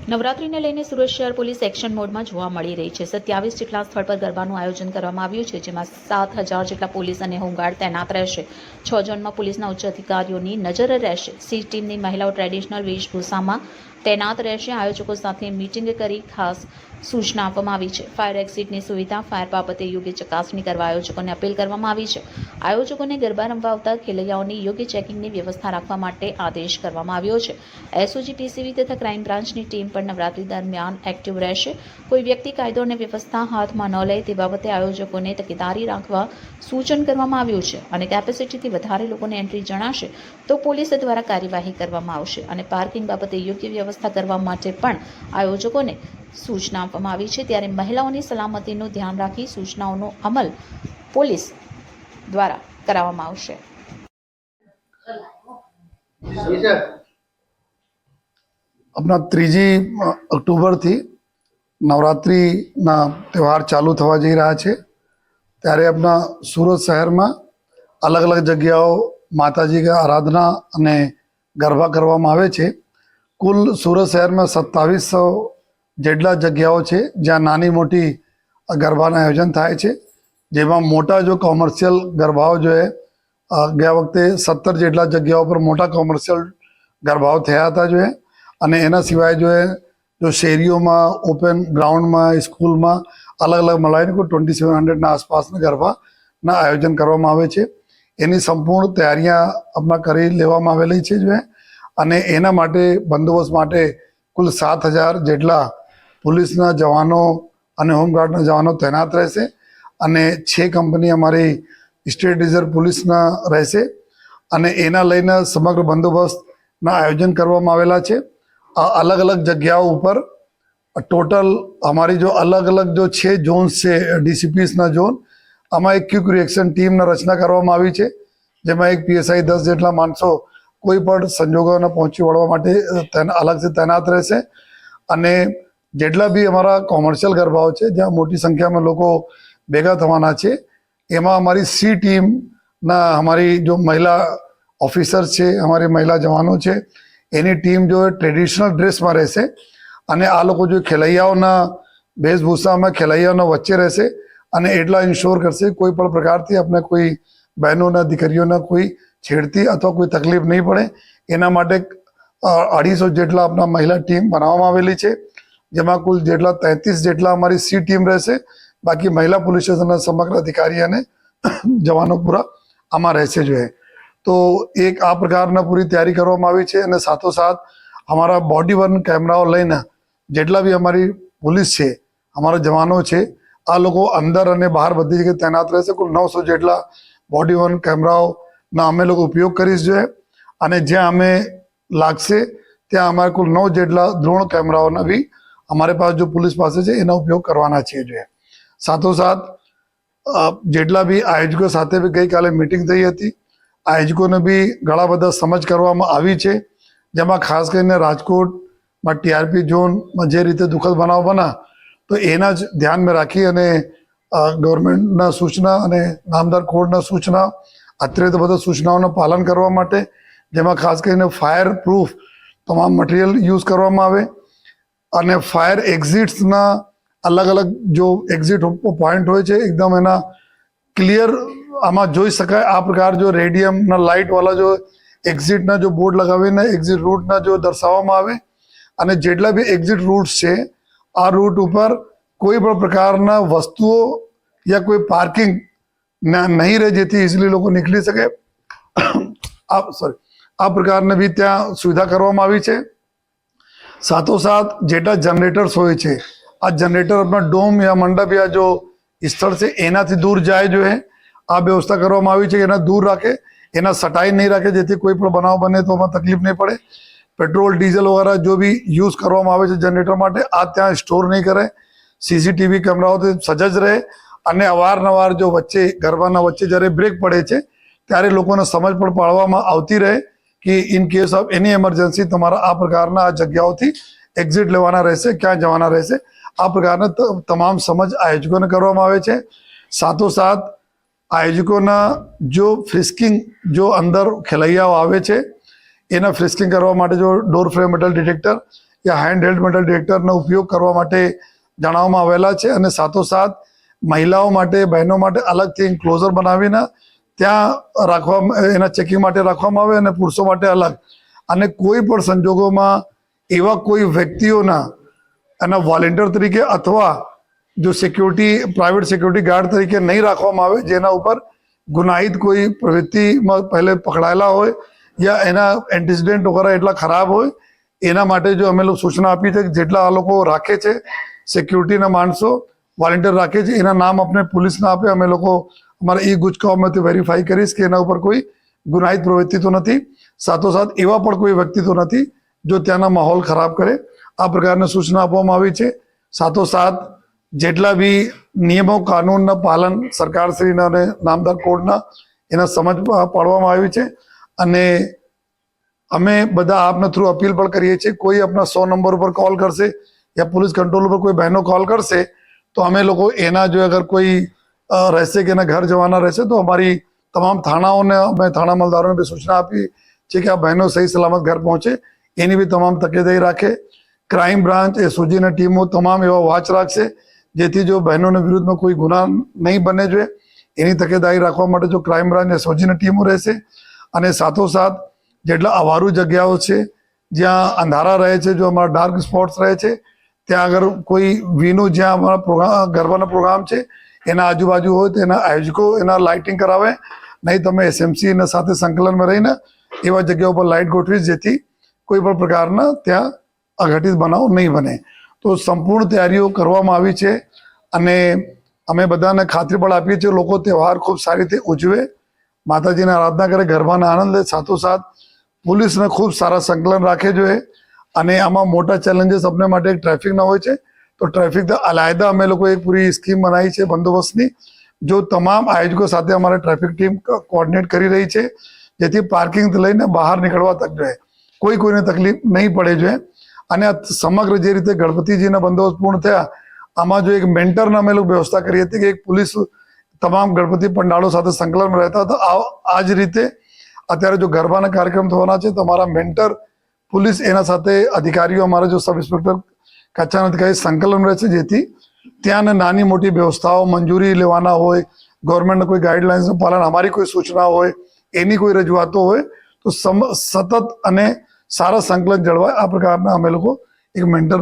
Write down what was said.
નવરાત્રીને લઈને સુરત શહેર police action મોડમાં જોવા મળી રહી છે। 27 જેટલા સ્થળ પર ગરબાનું આયોજન કરવામાં આવ્યું છે, જેમાં 7000 જેટલા પોલીસ અને હોમગાર્ડ તૈનાત રહેશે। 6 ઝોનમાં પોલીસના ઉચ્ચ અધિકારીઓની નજર રહેશે। સી ટીમની મહિલાઓ ટ્રેડિશનલ વેશભૂષામાં તૈનાત રહેશે। આયોજકો સાથે મીટિંગ કરી ખાસ સૂચના આપવામાં આવી છે। ફાયર એક્ઝિટની સુવિધા, ફાયર બાબતે યોગ્ય ચકાસણી કરવા આયોજકોને અપીલ કરવામાં આવી છે। આયોજકોને ગરબા રમવા આવતા ખેલૈયાઓની યોગ્ય ચેકિંગની વ્યવસ્થા રાખવા માટે આદેશ કરવામાં આવ્યો છે। એસઓજી, પીસીબી તથા ક્રાઇમ બ્રાન્ચની ટીમ પણ નવરાત્રી દરમિયાન એક્ટિવ રહેશે। કોઈ વ્યક્તિ કાયદો અને વ્યવસ્થા હાથમાં ન લે તે બાબતે આયોજકોને તકેદારી રાખવા સૂચન કરવામાં આવ્યું છે અને કેપેસિટીથી વધારે લોકોને એન્ટ્રી જણાશે તો પોલીસ દ્વારા કાર્યવાહી કરવામાં આવશે અને પાર્કિંગ બાબતે યોગ્ય વ્યવસ્થા કરવા માટે પણ આયોજકોને સૂચના આપવામાં આવી છે। ત્યારે મહિલાઓની સલામતીનું ધ્યાન રાખી સૂચનાઓનો અમલ પોલીસ દ્વારા કરાવવામાં આવશે। अपना 3 अक्टूबर थी नवरात्रिना त्यौहार चालू थवा जई रह्या छे, त्यारे अपना सूरत शहर में अलग अलग जग्याओ माताजी का आराधना अने गरबा करवामां आवे छे। कुल सूरत शहर में 2700 जेटला जग्याओ छे ज्यां नानी मोटी गरबाना आयोजन थाय छे, जेमां मोटा जो कॉमर्शियल गरबाओ जो है गया वखते 17 जेटला जग्याओ पर मोटा कॉमर्शियल गरबाओ थया हता जो है। અને એના સિવાય જો એ જો શેરીઓમાં, ઓપન ગ્રાઉન્ડમાં, સ્કૂલમાં અલગ અલગ મળાઈને કોઈ 2700ના આસપાસના ગરબાના આયોજન કરવામાં આવે છે। એની સંપૂર્ણ તૈયારીਆਂ આપણા કરી લેવામાં આવેલી છે જો અને એના માટે બંદોબસ્ત માટે કુલ 7000 જેટલા પોલીસના જવાનો અને હોમગાર્ડના જવાનો તૈનાત રહેશે અને 6 કંપની અમારી સ્ટેટ રિઝર્વ પોલીસના રહેશે અને એના લઈને સમગ્ર બંદોબસ્તના આયોજન કરવામાં આવેલા છે। अलग अलग जगहों पर टोटल हमारी जो अलग अलग जो 6 जोन्स है डीसीपीस ना जोन आमा एक क्विक रिएक्शन टीम ना रचना करवामां आवी छे, जेमां एक पीएसआई 10 जेटला माणसो कोई पण संजोगोने पहोंची वळवा माटे अलग से तैनात रहेशे અને જેટલા બી અમારા કોમર્શિયલ ગરબાઓ છે જ્યાં મોટી સંખ્યામાં લોકો ભેગા થવાના છે એમાં અમારી સી ટીમના અમારી જો મહિલા ઓફિસર છે, અમારી મહિલા જવાનો છે, એની ટીમ જો ટ્રેડિશનલ ડ્રેસમાં રહેશે અને આ લોકો જો ખેલૈયાઓના વેશભૂષામાં ખેલૈયાઓના વચ્ચે રહેશે અને એટલા ઇન્શ્યોર કરશે કોઈ પણ પ્રકારથી આપણે કોઈ બહેનોના દીકરીઓના કોઈ છેડતી અથવા કોઈ તકલીફ નહીં પડે। એના માટે 250 જેટલા આપણા મહિલા ટીમ બનાવવામાં આવેલી છે, જેમાં કુલ જેટલા 33 જેટલા અમારી સી ટીમ રહેશે, બાકી મહિલા પોલીસ સ્ટેશનના સમગ્ર અધિકારી અને જવાનો પૂરા આમાં રહેશે જોઈએ। तो एक आ प्रकार पूरी तैयारी करवामां आवी छे अने साथोसाथ हमारा बॉडी वन कैमराओ लईने जेटला भी हमारी पुलिस है, हमारा जवानों है, आ लोग अंदर अने बहार बधी जगह तैनात रहेशे। कुल 900 जेटला बॉडी वन कैमराओ ना अमे लोग उपयोग करीश जोईए अने ज्यां अमे लागशे त्यां अमारे कुल 9 जेटला द्रोण कैमराओना भी हमारे पास जो पुलिस पास है एना उपयोग करवाना छे जोईए। साथोसाथ जेटला भी आयोजकों साथे भी गई काले मीटिंग थई हती, आयोजकों भी घणा बधा समझ करवामां आवी छे, जेमां खास करीने राजकोटमां टीआरपी जोन जे रीते दुखद बनाव बना तो एना ज ध्यान में राखी अने गवर्नमेंटना सूचना अने नामदार कोर्टना सूचना अत्रे तो बधा सूचनाओं पालन करवा माटे, जेमां खास करीने फायर प्रूफ तमाम मटीरियल यूज करवामां आवे अने फायर एक्जिट्सना अलग अलग जो एक्जिट पॉइंट होय छे एकदम एना क्लियर आमा जोई शकाय आ प्रकार जो रेडियम ना लाइट वाला जो एक्जिट ना जो बोर्ड लगावीने एक्जिट रूट ना जो दर्शाववामां आवे अने जेटला भी एक्जिट रूट्स छे आ रूट पर कोई पण प्रकारना वस्तुओ या कोई पार्किंग ना नहीं रहे जेथी इजीली लोग निकली सके आ प्रकार ने भी त्या सुविधा करवामां आवी छे। साथोसाथ जेटला जनरेटर्स होय छे आ जनरेटर अपना डोम या मंडप या जो स्थल से एनाथी दूर जाए जो है आ व्यवस्था करवामां आवी छे, एना दूर राखे, एना सटाई नहीं राखे जेथी कोई पण बनाव बने तो एमां तकलीफ नहीं पड़े। पेट्रोल डीजल वगैरह जो भी यूज करवामां आवे छे जनरेटर माटे आ त्यां स्टोर नहीं करे। सीसीटीवी कैमराओथी सजज रहे अने अवारनवार जो वच्चे गरबाना वच्चे ज्यारे ब्रेक पड़े छे त्यारे लोकोने समज पण पाडवामां आवती रहे कि in case of any emergency तमारा आ प्रकारना आ जग्याओथी एक्जिट लेवाना रहेशे, क्या जवाना रहेशे, आ प्रकारना तमाम समझ आयोजकोने करवामां आवे छे। साथोसाथ आयोजकोना जो फ्रिस्किंग जो अंदर खेलैयाओ आवे छे एना फ्रिस्किंग करवा माटे जो डोर फ्रेम मेटल डिटेक्टर યા હેન્ડ હેલ્ડ મેટલ ડિટેક્ટરનો ઉપયોગ કરવા માટે જણાવવામાં આવેલા છે. અને સાથોસાથ મહિલાઓ માટે, બહેનો માટે અલગથી એન્ક્લોઝર બનાવીને ત્યાં રાખવા, એના ચેકિંગ માટે રાખવામાં આવે, અને પુરુષો માટે અલગ. અને કોઈ પણ સંજોગોમાં એવા કોઈ વ્યક્તિઓના એના વોલેન્ટિયર તરીકે અથવા જો સિક્યુરિટી, પ્રાઇવેટ સિક્યુરિટી ગાર્ડ તરીકે નહીં રાખવામાં આવે જેના ઉપર ગુનાહિત કોઈ પ્રવૃત્તિમાં પહેલે પકડાયેલા હોય યા એના એન્ટિસિડન્ટ વગેરે એટલા ખરાબ હોય, એના માટે જો અમે લોકો સૂચના આપી છે કે જેટલા આ લોકો રાખે છે સિક્યુરિટીના માણસો વોલેન્ટિયર રાખે છે, એના નામ આપણે પોલીસને આપે, અમે લોકો અમારા ગુજકાઓમાંથી વેરીફાઈ કરીશ કે એના ઉપર કોઈ ગુનાહિત પ્રવૃત્તિ તો નથી, સાથોસાથ એવા પણ કોઈ વ્યક્તિ તો નથી જો ત્યાંના માહોલ ખરાબ કરે. આ પ્રકારની સૂચના આપવામાં આવી છે. સાથોસાથ જેટલા બી નિયમો કાનૂનના પાલન સરકારશ્રીના અને નામદાર કોર્ટના એના સમજ પાડવામાં આવી છે. અને અમે બધા આપના થ્રુ અપીલ પણ કરીએ છીએ, કોઈ આપણા 100 નંબર ઉપર કોલ કરશે યા પોલીસ કંટ્રોલ ઉપર કોઈ બહેનો કોલ કરશે તો અમે લોકો એના જો અગર કોઈ રહેશે કે એના ઘર જવાના રહેશે તો અમારી તમામ થાણાઓને, અમે થાણા અમલદારોને બી સૂચના આપી છે કે આ બહેનો સહી સલામત ઘર પહોંચે એની બી તમામ તકેદારી રાખે. ક્રાઇમ બ્રાન્ચ, એસઓજીની ટીમો તમામ એવા વોચ રાખશે જેથી જો બહેનોના વિરુદ્ધમાં કોઈ ગુના નહીં બને જોઈએ એની તકેદારી રાખવા માટે જો ક્રાઇમ બ્રાન્ચ, એસઓજીની ટીમો રહેશે. અને સાથોસાથ જેટલા અવારું જગ્યાઓ છે જ્યાં અંધારા રહે છે, જો અમારા ડાર્ક સ્પોટ્સ રહે છે, ત્યાં આગળ કોઈ વીનું જ્યાં અમારા પ્રોગ્રામ, ગરબાના પ્રોગ્રામ છે એના આજુબાજુ હોય તો એના આયોજકો એના લાઇટિંગ કરાવે, નહીં તમે એસએમસીના સાથે સંકલનમાં રહીને એવા જગ્યાઓ પર લાઇટ ગોઠવી જેથી કોઈ પણ પ્રકારના ત્યાં અઘટિત બનાવ નહીં બને. તો સંપૂર્ણ તૈયારીઓ કરવામાં આવી છે અને અમે બધાને ખાતરી પણ આપીએ છીએ લોકો તહેવાર ખૂબ સારી રીતે ઉજવે, માતાજીને આરાધના કરે, ગરબાના આનંદ લે, સાથોસાથ પોલીસને ખૂબ સારા સંકલન રાખે જોઈએ. અને આમાં મોટા ચેલેન્જીસ આપણે માટે એક ટ્રાફિકના હોય છે, તો ટ્રાફિક અલાયદા અમે લોકો એક પૂરી સ્કીમ બનાવી છે બંદોબસ્તની, જો તમામ આયોજકો સાથે અમારે ટ્રાફિક ટીમ કોઓર્ડિનેટ કરી રહી છે જેથી પાર્કિંગથી લઈને બહાર નીકળવા તક જોઈએ કોઈને તકલીફ નહીં પડે જોઈએ. અને આ સમગ્ર જે રીતે ગણપતિજીના બંદોબસ્ત પૂર્ણ થયા, આમાં જો એક મેન્ટરના અમે લોકો વ્યવસ્થા કરી હતી કે એક પોલીસ તમામ ગણપતિ પંડાળો સાથે સંકલનમાં રહેતા હતા. આ જ રીતે અત્યારે જો ગરબાના કાર્યક્રમ થવાના છે તો અમારા મેન્ટર પોલીસ એના સાથે અધિકારીઓ, અમારા જો સબ ઇન્સ્પેક્ટર કચ્છના અધિકારી સંકલન રહે છે જેથી ત્યાં નાની મોટી વ્યવસ્થાઓ, મંજૂરી લેવાના હોય, ગવર્મેન્ટના કોઈ ગાઈડલાઇન્સનું પાલન, અમારી કોઈ સૂચના હોય, એની કોઈ રજૂઆતો હોય તો સતત અને સારા સંકલન જળવાય આ પ્રકારના અમે લોકો એક મેન્ટર